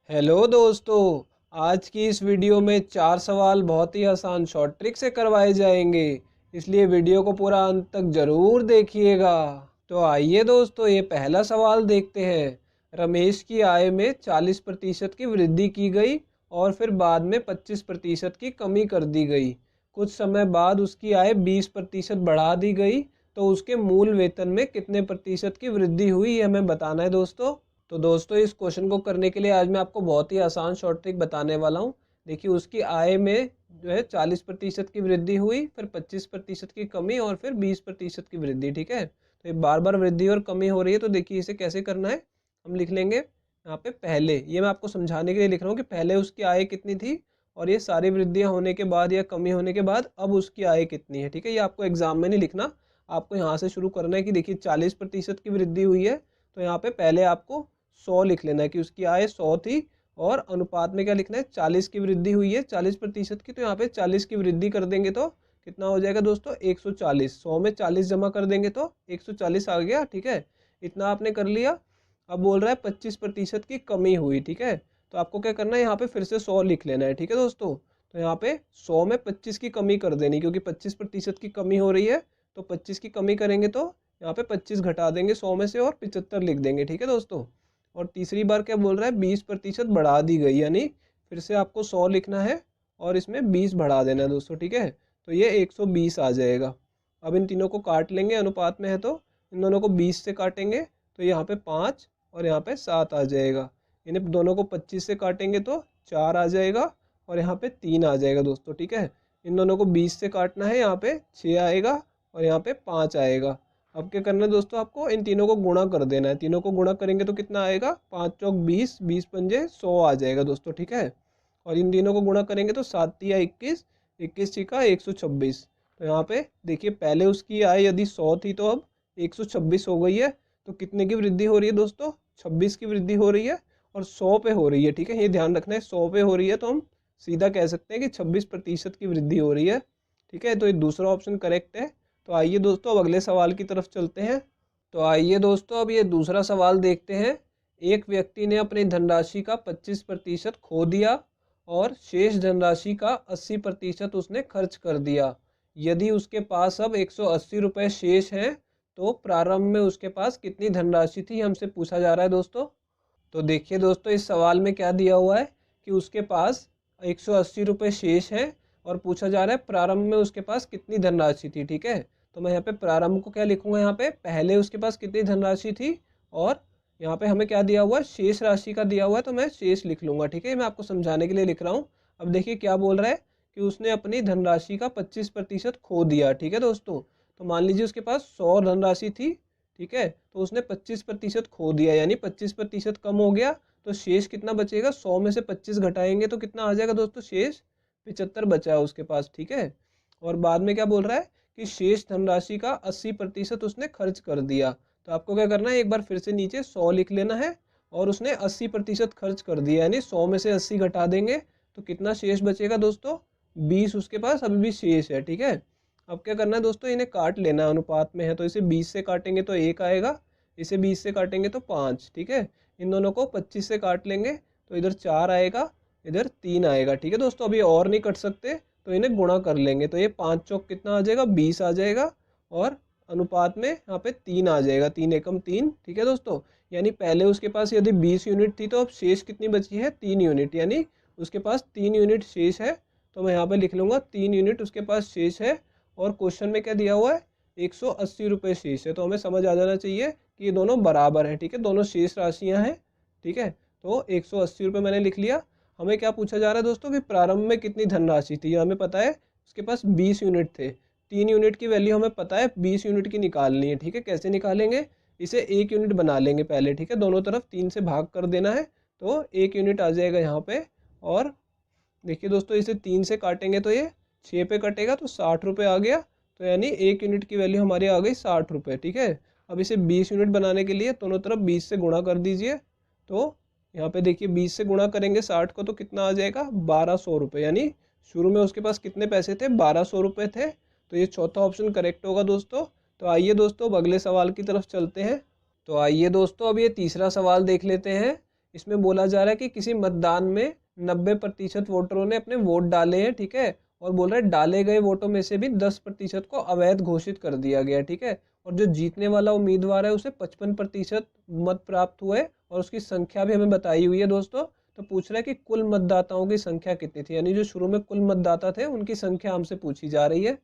Hello दोस्तों, आज की इस वीडियो में 4 सवाल बहुत ही आसान शॉर्ट ट्रिक से करवाए जाएंगे, इसलिए वीडियो को पूरा अंत तक ज़रूर देखिएगा। तो आइए दोस्तों, ये पहला सवाल देखते हैं। रमेश की आय में 40% की वृद्धि की गई और फिर बाद में 25% की कमी कर दी गई। कुछ समय बाद उसकी आय 20% बढ़ा दी गई, तो उसके मूल वेतन में कितने प्रतिशत की वृद्धि हुई, ये हमें बताना है दोस्तों। तो दोस्तों, इस क्वेश्चन को करने के लिए आज मैं आपको बहुत ही आसान शॉर्ट ट्रिक बताने वाला हूँ। देखिए, उसकी आय में जो है 40% की वृद्धि हुई, फिर 25% की कमी और फिर 20% की वृद्धि। ठीक है, तो ये बार बार वृद्धि और कमी हो रही है। तो देखिए, इसे कैसे करना है, हम लिख लेंगे यहाँ पे पहले। ये मैं आपको समझाने के लिए लिख रहा हूँ कि पहले उसकी आय कितनी थी और ये सारी वृद्धियाँ होने के बाद या कमी होने के बाद अब उसकी आय कितनी है। ठीक है, ये आपको एग्जाम में नहीं लिखना, आपको यहाँ से शुरू करना है कि देखिए 40% की वृद्धि हुई है, तो यहाँ पे पहले आपको 100 लिख लेना है कि उसकी आय 100 थी और अनुपात में क्या लिखना है, 40 की वृद्धि हुई है 40% की। तो यहाँ पे 40 की वृद्धि कर देंगे तो कितना हो जाएगा दोस्तों, 140। 100 में 40 जमा कर देंगे तो 140 आ गया। ठीक है, इतना आपने कर लिया। अब बोल रहा है 25% की कमी हुई। ठीक है, तो आपको क्या करना है, यहाँ पे फिर से 100 लिख लेना है। ठीक है दोस्तों, तो यहाँ पे 100 में 25 की कमी कर देनी, क्योंकि 25% की कमी हो रही है, तो 25 की कमी करेंगे तो यहाँ पे 25 घटा देंगे 100 में से और 75 लिख देंगे। ठीक है दोस्तों, और तीसरी बार क्या बोल रहा है, 20% बढ़ा दी गई, यानी फिर से आपको 100 लिखना है और इसमें 20 बढ़ा देना है दोस्तों। ठीक है, तो ये 120 आ जाएगा। अब इन तीनों को काट लेंगे, अनुपात में है तो इन दोनों को 20 से काटेंगे तो यहाँ पे 5 और यहाँ पे 7 आ जाएगा। इन्हें दोनों को 25 से काटेंगे तो 4 आ जाएगा और यहाँ पे 3 आ जाएगा दोस्तों। ठीक है, इन दोनों को 20 से काटना है, यहाँ पे 6 आएगा और यहाँ पे 5 आएगा। अब क्या करना है दोस्तों, आपको इन तीनों को गुणा कर देना है। तीनों को गुणा करेंगे तो कितना आएगा, 5 चौक 20, 20 पंजे 100 आ जाएगा दोस्तों। ठीक है, और इन तीनों को गुणा करेंगे तो 7 तिया 21, 21 छिका 126। तो यहाँ पे देखिए, पहले उसकी आय यदि 100 थी तो अब 126 हो गई है। तो कितने की वृद्धि हो रही है दोस्तों, 26 की वृद्धि हो रही है और 100 पे हो रही है। ठीक है, ये ध्यान रखना है, 100 पे हो रही है तो हम सीधा कह सकते हैं कि 26% की वृद्धि हो रही है। ठीक है, तो ये दूसरा ऑप्शन करेक्ट है। तो आइए दोस्तों, अब अगले सवाल की तरफ चलते हैं। तो आइए दोस्तों, अब ये दूसरा सवाल देखते हैं। एक व्यक्ति ने अपनी धनराशि का 25% खो दिया और शेष धनराशि का 80% उसने खर्च कर दिया। यदि उसके पास अब 180 रुपये शेष हैं, तो प्रारंभ में उसके पास कितनी धनराशि थी, हमसे पूछा जा रहा है दोस्तों। तो देखिए दोस्तों, इस सवाल में क्या दिया हुआ है कि उसके पास 180 रुपये शेष हैं और पूछा जा रहा है प्रारंभ में उसके पास कितनी धनराशि थी। ठीक है, तो मैं यहाँ पे प्रारंभ को क्या लिखूंगा, यहाँ पे पहले उसके पास कितनी धनराशि थी और यहाँ पे हमें क्या दिया हुआ है, शेष राशि का दिया हुआ है, तो मैं शेष लिख लूंगा। ठीक है, मैं आपको समझाने के लिए लिख रहा हूँ। अब देखिए क्या बोल रहा है कि उसने अपनी धनराशि का 25% खो दिया। ठीक है दोस्तों, तो मान लीजिए उसके पास 100 धनराशि थी। ठीक है, तो उसने 25% खो दिया, यानी 25% कम हो गया। तो शेष कितना बचेगा, 100 में से 25 घटाएंगे तो कितना आ जाएगा दोस्तों, शेष 75 बचा है उसके पास। ठीक है, और बाद में क्या बोल रहा है कि शेष धनराशि का 80% उसने खर्च कर दिया। तो आपको क्या करना है, एक बार फिर से नीचे 100 लिख लेना है और उसने 80% खर्च कर दिया, यानी 100 में से 80 घटा देंगे तो कितना शेष बचेगा दोस्तों, 20 उसके पास अभी भी शेष है। ठीक है, अब क्या करना है दोस्तों, इन्हें काट लेना है, अनुपात में है तो इसे 20 से काटेंगे तो 1 आएगा, इसे 20 से काटेंगे तो 5। ठीक है, इन दोनों को 25 से काट लेंगे तो इधर 4 आएगा, इधर 3 आएगा। ठीक है दोस्तों, अभी और नहीं कट सकते तो इन्हें गुणा कर लेंगे, तो ये 5 चौक कितना आ जाएगा, 20 आ जाएगा और अनुपात में यहाँ पे 3 आ जाएगा, 3 एकम 3। ठीक है दोस्तों, यानी पहले उसके पास यदि 20 यूनिट थी तो अब शेष कितनी बची है, 3 यूनिट, यानी उसके पास 3 यूनिट शेष है। तो मैं यहाँ पे लिख लूँगा 3 यूनिट उसके पास शेष है और क्वेश्चन में क्या दिया हुआ है, 180 रुपये शेष है। तो हमें समझ आ जाना चाहिए कि ये दोनों बराबर हैं। ठीक है, दोनों शेष राशियाँ हैं। ठीक है, तो 180 रुपये मैंने लिख लिया। हमें क्या पूछा जा रहा है दोस्तों कि प्रारंभ में कितनी धनराशि थी, हमें पता है उसके पास 20 यूनिट थे। 3 यूनिट की वैल्यू हमें पता है 20 यूनिट की निकालनी है। ठीक है, कैसे निकालेंगे, इसे 1 यूनिट बना लेंगे पहले। ठीक है, दोनों तरफ 3 से भाग कर देना है तो 1 यूनिट आ जाएगा यहाँ पे। और देखिए दोस्तों, इसे 3 से काटेंगे तो ये 6 पे कटेगा तो 60 रुपये आ गया। तो यानी 1 यूनिट की वैल्यू हमारी आ गई 60 रुपये। ठीक है, अब इसे 20 यूनिट बनाने के लिए दोनों तरफ 20 से गुणा कर दीजिए। तो यहाँ पे देखिए 20 से गुणा करेंगे 60 को तो कितना आ जाएगा, 1200 रुपये, यानी शुरू में उसके पास कितने पैसे थे, 1200 रुपये थे। तो ये चौथा ऑप्शन करेक्ट होगा दोस्तों। तो आइए दोस्तों, अब अगले सवाल की तरफ चलते हैं। तो आइए दोस्तों, अब ये तीसरा सवाल देख लेते हैं। इसमें बोला जा रहा है कि किसी मतदान में 90% वोटरों ने अपने वोट डाले हैं, ठीक है, और बोल रहा है डाले गए वोटों में से भी 10% को अवैध घोषित कर दिया गया, ठीक है, और जो जीतने वाला उम्मीदवार है उसे 55% मत प्राप्त हुए और उसकी संख्या भी हमें बताई हुई है दोस्तों। तो पूछ रहा है कि कुल मतदाताओं की संख्या कितनी थी, यानी जो शुरू में कुल मतदाता थे उनकी संख्या हमसे पूछी जा रही है।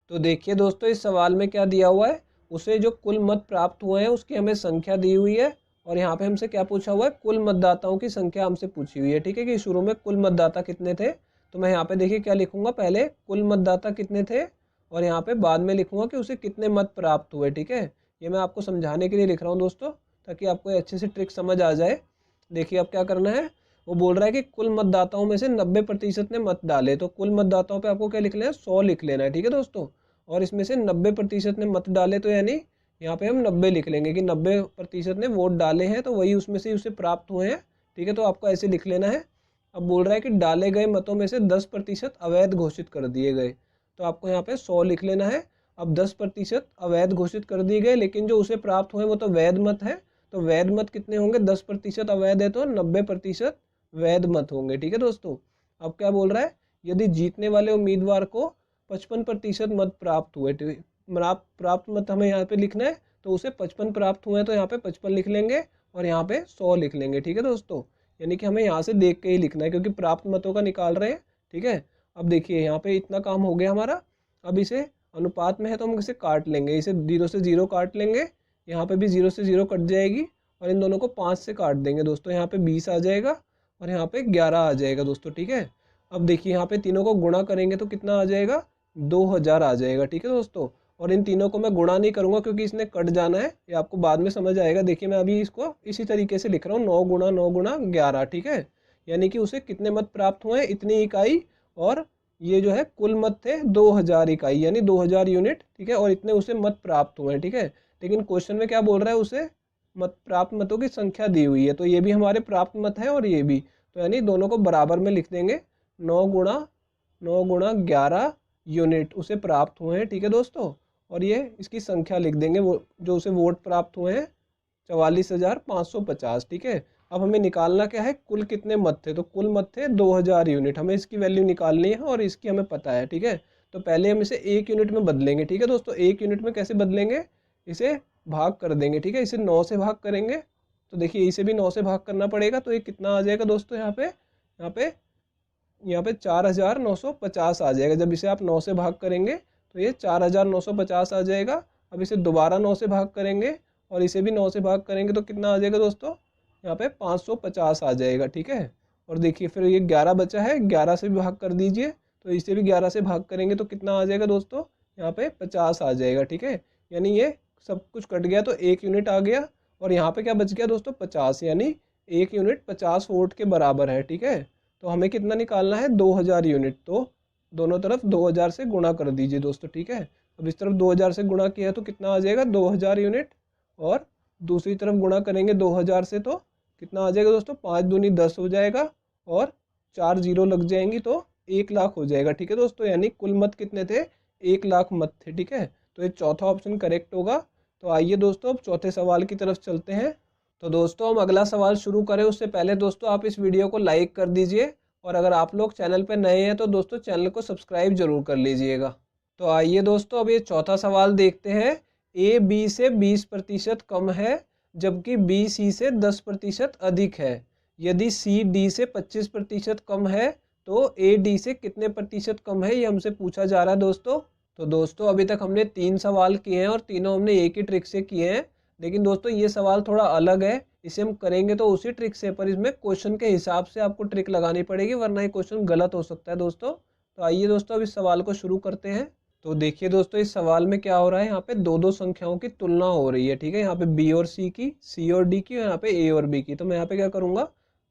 तो देखिए दोस्तों इस सवाल में क्या दिया हुआ है, उसे जो कुल मत प्राप्त हुए हैं उसकी हमें संख्या दी हुई है, और यहाँ पे हमसे क्या पूछा हुआ है, कुल मतदाताओं की संख्या हमसे पूछी हुई है, ठीक है, कि शुरू में कुल मतदाता कितने थे। तो मैं यहाँ पे देखिए क्या लिखूंगा, पहले कुल मतदाता कितने थे और यहाँ पे बाद में लिखूंगा कि उसे कितने मत प्राप्त हुए, ठीक है। ये मैं आपको समझाने के लिए लिख रहा हूँ दोस्तों, ताकि आपको अच्छे से ट्रिक समझ आ जाए। देखिए अब क्या करना है, वो बोल रहा है कि कुल मतदाताओं में से 90% ने मत डाले, तो कुल मतदाताओं पे आपको क्या लिख लेना है, 100 लिख लेना है, ठीक है दोस्तों। और इसमें से 90% ने मत डाले, तो यानी यहाँ पे हम 90 लिख लेंगे कि 90% ने वोट डाले हैं, तो वही उसमें से उसे प्राप्त हुए हैं, ठीक है, तो आपको ऐसे लिख लेना है। अब बोल रहा है कि डाले गए मतों में से 10% अवैध घोषित कर दिए गए, तो आपको यहाँ पे 100 लिख लेना है। अब 10% अवैध घोषित कर दिए गए, लेकिन जो उसे प्राप्त हुए वो तो वैध मत है, तो वैध मत कितने होंगे, 10% अवैध है तो 90% वैध मत होंगे, ठीक है दोस्तों। अब क्या बोल रहा है, यदि जीतने वाले उम्मीदवार को 55% मत प्राप्त हुए, प्राप्त मत हमें यहाँ पे लिखना है, तो उसे 55 प्राप्त हुए हैं, तो यहाँ पे 55 लिख लेंगे और यहाँ पे 100 लिख लेंगे, ठीक है दोस्तों। यानी कि हमें यहाँ से देख के ही लिखना है, क्योंकि प्राप्त मतों का निकाल रहे हैं, ठीक है। अब देखिए यहाँ पे इतना काम हो गया हमारा। अब इसे अनुपात में है तो हम इसे काट लेंगे, इसे 0 से 0 काट लेंगे, यहाँ पे भी 0 से 0 कट जाएगी, और इन दोनों को 5 से काट देंगे दोस्तों, यहाँ पे 20 आ जाएगा और यहाँ पे 11 आ जाएगा दोस्तों, ठीक है। अब देखिए यहाँ पे तीनों को गुणा करेंगे तो कितना आ जाएगा, 2000 आ जाएगा, ठीक है दोस्तों। और इन तीनों को मैं गुणा नहीं करूंगा क्योंकि इसने कट जाना है, ये आपको बाद में समझ आएगा। देखिए मैं अभी इसको इसी तरीके से लिख रहा हूँ, 9 गुणा 9 गुणा 11, ठीक है। यानी कि उसे कितने मत प्राप्त हुए, इतनी इकाई, और ये जो है कुल मत थे 2000 इकाई, यानी 2000 यूनिट, ठीक है, और इतने उसे मत प्राप्त हुए हैं, ठीक है। लेकिन क्वेश्चन में क्या बोल रहा है, उसे मत प्राप्त मतों की संख्या दी हुई है, तो ये भी हमारे प्राप्त मत है और ये भी, तो यानी दोनों को बराबर में लिख देंगे। 9 गुणा 11 यूनिट उसे प्राप्त हुए हैं, ठीक है दोस्तों। और ये इसकी संख्या लिख देंगे, वो जो उसे वोट प्राप्त हुए हैं 44,550, ठीक है। अब हमें निकालना क्या है, कुल कितने मत थे, तो कुल मत थे 2000 यूनिट, हमें इसकी वैल्यू निकालनी है और इसकी हमें पता है, ठीक है। तो पहले हम इसे 1 यूनिट में बदलेंगे, ठीक है दोस्तों। 1 यूनिट में कैसे बदलेंगे, इसे भाग कर देंगे, ठीक है, इसे 9 से भाग करेंगे, तो देखिए इसे भी 9 से भाग करना पड़ेगा, तो ये कितना आ जाएगा दोस्तों, यहाँ पे 4950 आ जाएगा। जब इसे आप 9 से भाग करेंगे तो ये 4950 आ जाएगा। अब इसे दोबारा 9 से भाग करेंगे और इसे भी 9 से भाग करेंगे तो कितना आ जाएगा दोस्तों, यहाँ पे 550 आ जाएगा, ठीक है। और देखिए फिर ये 11 बचा है, 11 से भी भाग कर दीजिए, तो इसे भी 11 से भाग करेंगे तो कितना आ जाएगा दोस्तों, यहाँ पे 50 आ जाएगा, ठीक है। यानी ये सब कुछ कट गया तो 1 यूनिट आ गया, और यहाँ पे क्या बच गया दोस्तों, 50, यानी 1 यूनिट 50 वोट के बराबर है, ठीक है। तो हमें कितना निकालना है, 2000 यूनिट, तो दोनों तरफ 2000 से गुणा कर दीजिए दोस्तों, ठीक है। अब इस तरफ 2000 से गुणा किया तो कितना आ जाएगा, 2000 यूनिट, और दूसरी तरफ गुणा करेंगे 2000 से तो कितना आ जाएगा दोस्तों, 5 दूनी 10 हो जाएगा, और 4 जीरो लग जाएंगी तो 1 लाख हो जाएगा, ठीक है दोस्तों। यानी कुल मत कितने थे, 1 लाख मत थे, ठीक है। तो ये चौथा ऑप्शन करेक्ट होगा। तो आइए दोस्तों अब चौथे सवाल की तरफ चलते हैं। तो दोस्तों हम अगला सवाल शुरू करें उससे पहले दोस्तों आप इस वीडियो को लाइक कर दीजिए, और अगर आप लोग चैनल पर नए हैं तो दोस्तों चैनल को सब्सक्राइब जरूर कर लीजिएगा। तो आइए दोस्तों अब ये चौथा सवाल देखते हैं। ए बी से 20% कम है जबकि बी सी से 10% अधिक है। यदि सी डी से 25% कम है तो ए डी से कितने प्रतिशत कम है, ये हमसे पूछा जा रहा है दोस्तों। तो दोस्तों अभी तक हमने 3 सवाल किए हैं और तीनों हमने एक ही ट्रिक से किए हैं, लेकिन दोस्तों ये सवाल थोड़ा अलग है। इसे हम करेंगे तो उसी ट्रिक से, पर इसमें क्वेश्चन के हिसाब से आपको ट्रिक लगानी पड़ेगी, वरना ये क्वेश्चन गलत हो सकता है दोस्तों। तो आइए दोस्तों अब इस सवाल को शुरू करते हैं। तो देखिए दोस्तों इस सवाल में क्या हो रहा है, यहाँ पे दो संख्याओं की तुलना हो रही है, ठीक है। यहाँ पे बी और सी की, सी और डी की, और यहाँ पे ए और बी की। तो मैं यहाँ पे क्या करूँगा,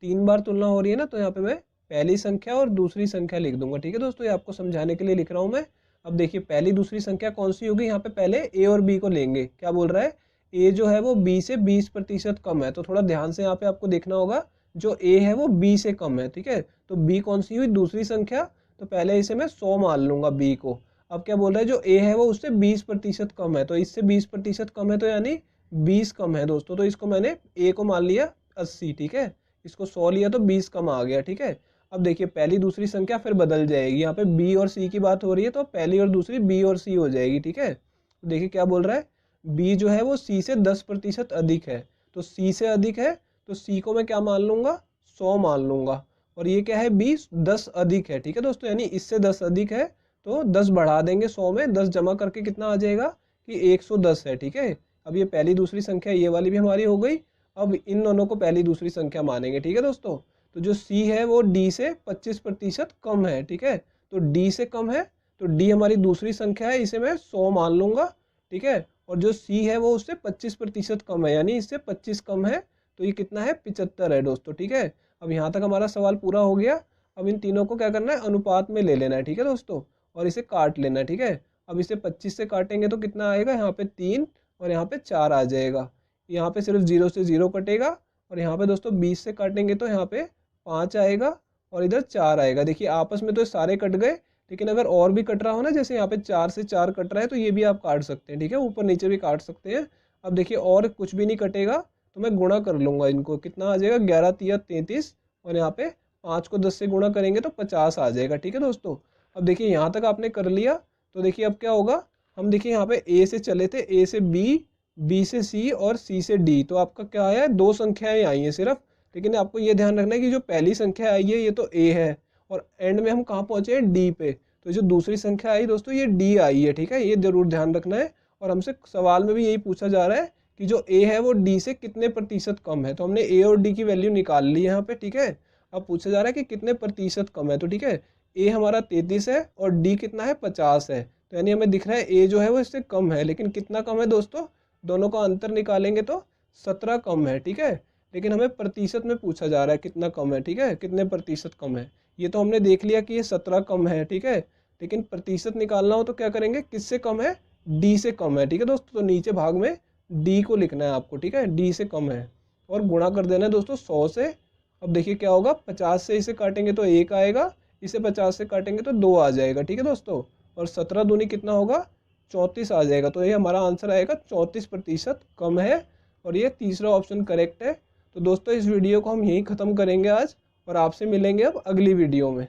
3 बार तुलना हो रही है ना, तो यहाँ पे मैं पहली संख्या और दूसरी संख्या लिख दूंगा, ठीक है दोस्तों। ये आपको समझाने के लिए लिख रहा हूँ मैं। अब देखिए पहली दूसरी संख्या कौन सी होगी, यहाँ पे पहले ए और बी को लेंगे। क्या बोल रहा है, ए जो है वो बी से 20% कम है, तो थोड़ा ध्यान से यहाँ पे आपको देखना होगा, जो ए है वो बी से कम है, ठीक है। तो बी कौन सी हुई, दूसरी संख्या, तो पहले इसे मैं 100 मान लूंगा बी को। अब क्या बोल रहा है, जो ए है वो उससे 20% कम है, तो इससे 20% कम है, तो यानी 20 कम है दोस्तों। तो इसको मैंने ए को मान लिया 80, ठीक है। इसको 100 लिया तो 20 कम आ गया, ठीक है। अब देखिए पहली दूसरी संख्या फिर बदल जाएगी, यहाँ पे बी और सी की बात हो रही है तो पहली और दूसरी बी और सी हो जाएगी, ठीक है। तो देखिए क्या बोल रहा है, बी जो है वो सी से 10% अधिक है, तो सी से अधिक है तो सी को मैं क्या मान लूंगा, 100 मान लूंगा। और ये क्या है, बी 10 अधिक है, ठीक है दोस्तों, यानी इससे 10 अधिक है तो 10 बढ़ा देंगे 100 में, 10 जमा करके कितना आ जाएगा कि 110 है, ठीक है। अब ये पहली दूसरी संख्या ये वाली भी हमारी हो गई। अब इन दोनों को पहली दूसरी संख्या मानेंगे, ठीक है दोस्तों। तो जो सी है वो डी से 25% कम है, ठीक है। तो डी से कम है तो डी हमारी दूसरी संख्या है, इसे मैं 100 मान लूंगा, ठीक है। और जो सी है वो उससे 25% कम है, यानी इससे 25 कम है, तो ये कितना है, 75 है दोस्तों, ठीक है। अब यहाँ तक हमारा सवाल पूरा हो गया। अब इन तीनों को क्या करना है, अनुपात में ले लेना है, ठीक है दोस्तों, और इसे काट लेना है, ठीक है। अब इसे 25 से काटेंगे तो कितना आएगा, यहाँ पे 3 और यहाँ पे 4 आ जाएगा। यहाँ पे सिर्फ 0 से 0 कटेगा, और यहाँ पे दोस्तों 20 से काटेंगे तो यहाँ पे 5 आएगा और इधर 4 आएगा। देखिए आपस में तो सारे कट गए, लेकिन अगर और भी कट रहा हो ना, जैसे यहाँ पे 4 से 4 कट रहा है तो ये भी आप काट सकते हैं, ठीक है, ऊपर नीचे भी काट सकते हैं। अब देखिए और कुछ भी नहीं कटेगा तो मैं गुणा कर लूँगा इनको, कितना आ जाएगा, 11 तिया 33, और यहाँ पे 5 को 10 से गुणा करेंगे तो 50 आ जाएगा, ठीक है दोस्तों। अब देखिए यहाँ तक आपने कर लिया, तो देखिए अब क्या होगा, हम देखिए यहाँ पे ए से चले थे, ए से बी, बी से सी और सी से डी, तो आपका क्या आया है, 2 संख्याएं आई हैं सिर्फ। लेकिन आपको ये ध्यान रखना है कि जो पहली संख्या आई है ये तो ए है, और एंड में हम कहाँ पहुँचे हैं, डी पे। तो जो दूसरी संख्या आई दोस्तों ये डी आई है, ठीक है, ये जरूर ध्यान रखना है। और हमसे सवाल में भी यही पूछा जा रहा है कि जो ए है वो डी से कितने प्रतिशत कम है, तो हमने ए और डी की वैल्यू निकाल ली यहाँ पे, ठीक है। अब पूछा जा रहा है कि कितने प्रतिशत कम है, तो ठीक है, ए हमारा 33 है और डी कितना है, 50 है। तो यानी हमें दिख रहा है ए जो है वो इससे कम है, लेकिन कितना कम है दोस्तों, दोनों का अंतर निकालेंगे तो 17 कम है, ठीक है। लेकिन हमें प्रतिशत में पूछा जा रहा है कितना कम है, ठीक है, कितने प्रतिशत कम है। ये तो हमने देख लिया कि ये 17 कम है, ठीक है, लेकिन प्रतिशत निकालना हो तो क्या करेंगे, किससे कम है, डी से कम है, ठीक है दोस्तों। तो नीचे भाग में डी को लिखना है आपको, ठीक है, डी से कम है, और गुणा कर देना है दोस्तों 100 से। अब देखिए क्या होगा, 50 से इसे काटेंगे तो 1 आएगा, इसे 50 से काटेंगे तो 2 आ जाएगा, ठीक है दोस्तों। और 17 दूनी कितना होगा, 34 आ जाएगा। तो ये हमारा आंसर आएगा 34% कम है, और ये तीसरा ऑप्शन करेक्ट है। तो दोस्तों इस वीडियो को हम यहीं ख़त्म करेंगे आज, और आपसे मिलेंगे अब अगली वीडियो में।